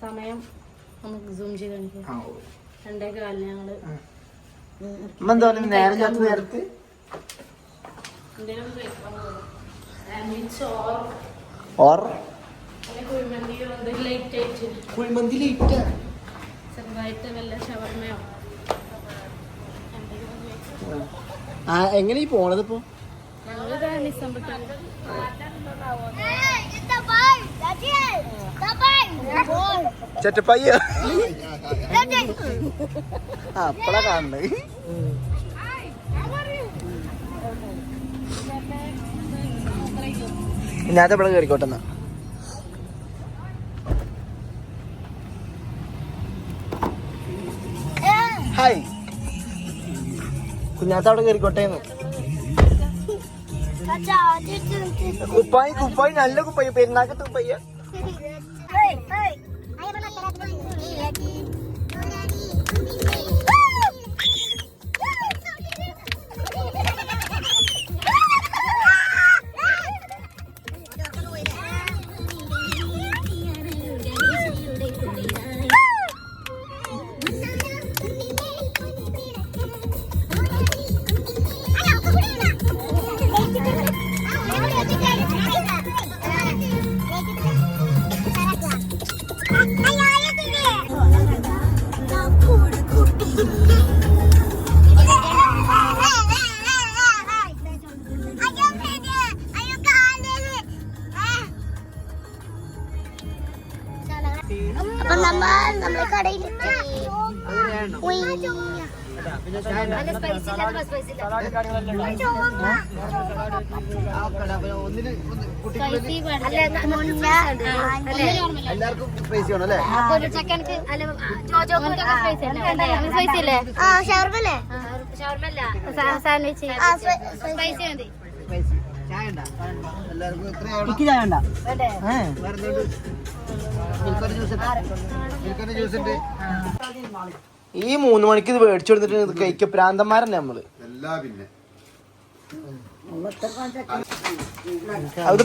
സമയം നമുക്ക് സൂം ചെയ്ത് കാണിക്കാം. 2:15 ഞങ്ങള് നേരത്തെ ചെറുതായിട്ട് വല്ല ഷവർമയോ എങ്ങനെ ഈ പോണത് ഇപ്പൊ ചെറ്റപ്പയ്യ അപ്പളാ കാണുന്നത്. ഞാൻ എപ്പോഴും കയറിക്കോട്ടെന്നാ. ഹായ് കുഞ്ഞാത്ത അവിടെ കയറിക്കോട്ടേന്ന്. കുപ്പായി കുപ്പായി നല്ല കുപ്പായി പെരുന്നാക്കത്തെ കുപ്പായ. അപ്പൊ നമ്മളെ കടയിൽ എല്ലാവർക്കും പൈസ വേണം അല്ലേ? സാൻഡ്വിച്ച് എല്ലാവർക്കും എത്രയാണ്? ഈ 3 മണിക്ക് ഇത് മേടിച്ചു കൊടുത്തിട്ട് കഴിക്ക പ്രാന്തന്മാരല്ലേ നമ്മള്. അത്